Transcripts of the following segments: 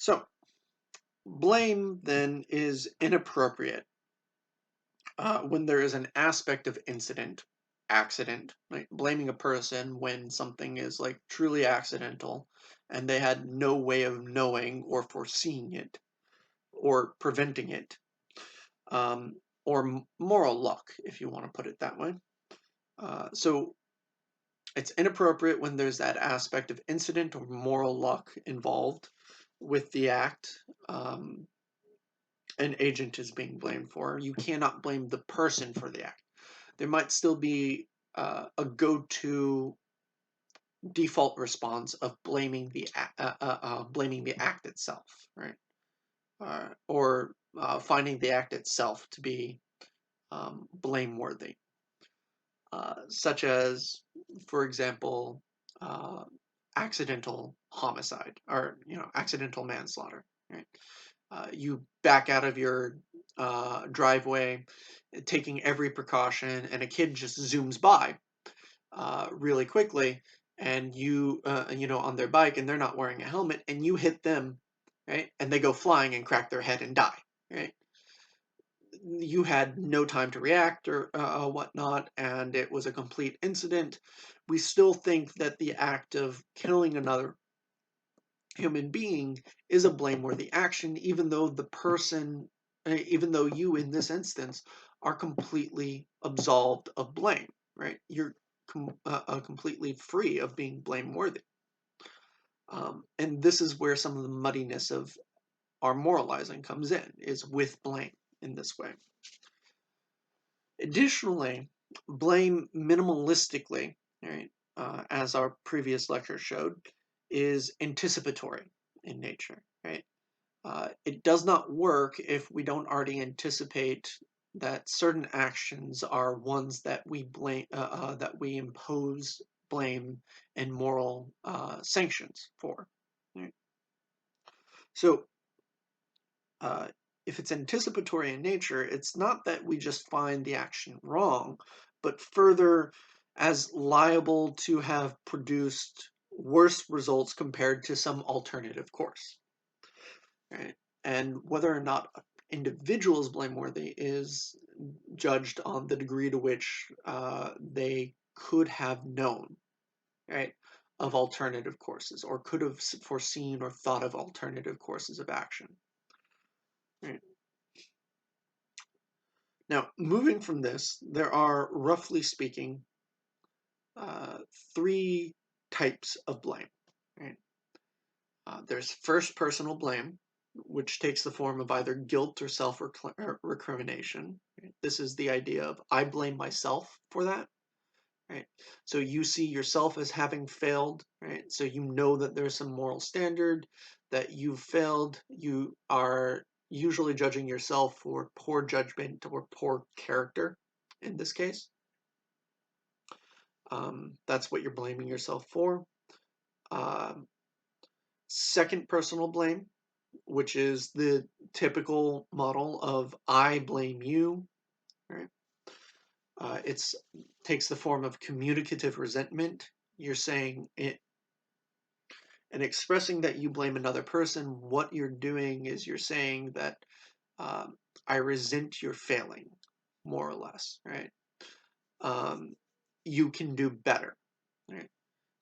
So, blame then is inappropriate when there is an aspect of accident, like blaming a person when something is like truly accidental and they had no way of knowing or foreseeing it or preventing it, um, or moral luck, if you want to put it that way. So it's inappropriate when there's that aspect of incident or moral luck involved with the act. An agent is being blamed for. You cannot blame the person for the act. There might still be a go-to default response of blaming the act itself, right? Or finding the act itself to be blameworthy, such as, for example, uh, accidental homicide or accidental manslaughter. Right? You back out of your driveway, taking every precaution, and a kid just zooms by really quickly, and you on their bike, and they're not wearing a helmet, and you hit them, right? And they go flying and crack their head and die, right? You had no time to react or whatnot, and it was a complete incident. We still think that the act of killing another human being is a blameworthy action, even though you, in this instance, are completely absolved of blame, right? You're completely free of being blameworthy. And this is where some of the muddiness of our moralizing comes in, is with blame in this way. Additionally, blame minimalistically, right, as our previous lecture showed, is anticipatory in nature, right? It does not work if we don't already anticipate that certain actions are ones that we impose blame and moral sanctions for. Right? So, uh, if it's anticipatory in nature, it's not that we just find the action wrong, but further as liable to have produced worse results compared to some alternative course. Right? And whether or not an individual is blameworthy is judged on the degree to which they could have known, right, of alternative courses, or could have foreseen or thought of alternative courses of action. Right? Now, moving from this, there are, roughly speaking, uh, three types of blame. Right? There's first personal blame, which takes the form of either guilt or self-recrimination. Right? This is the idea of I blame myself for that. Right? So you see yourself as having failed, right? So you know that there's some moral standard that you've failed. You are usually judging yourself for poor judgment or poor character in this case. That's what you're blaming yourself for. Um, Second personal blame, which is the typical model of I blame you. Right? It's takes the form of communicative resentment. You're saying it and expressing that you blame another person. What you're doing is you're saying that um, I resent your failing, more or less. Right? Um, you can do better. Right?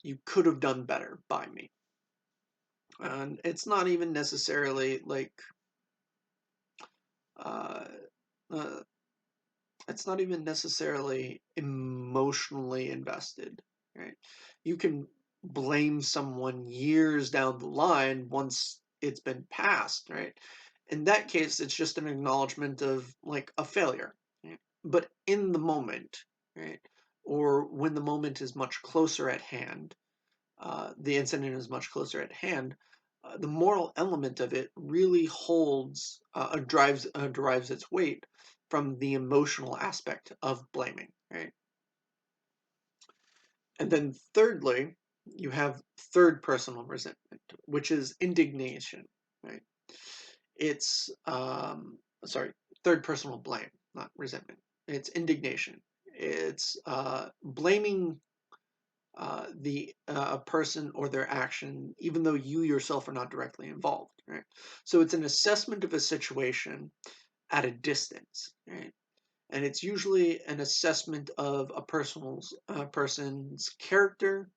You could have done better by me. And it's not even necessarily like uh, uh, it's not even necessarily emotionally invested, right? You can blame someone years down the line once it's been passed, right? In that case, it's just an acknowledgement of like a failure. Right? But in the moment, right, or when the moment is much closer at hand, the incident is much closer at hand, the moral element of it really derives its weight from the emotional aspect of blaming, right? And then thirdly, you have third personal resentment, which is indignation, right? It's sorry, third personal blame, not resentment. It's indignation. It's blaming a person or their action, even though you yourself are not directly involved, right? So it's an assessment of a situation at a distance, right? And it's usually an assessment of a person's character,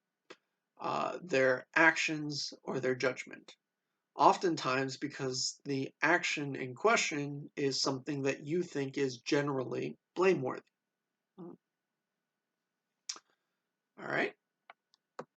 their actions, or their judgment. Oftentimes, because the action in question is something that you think is generally blameworthy. All right.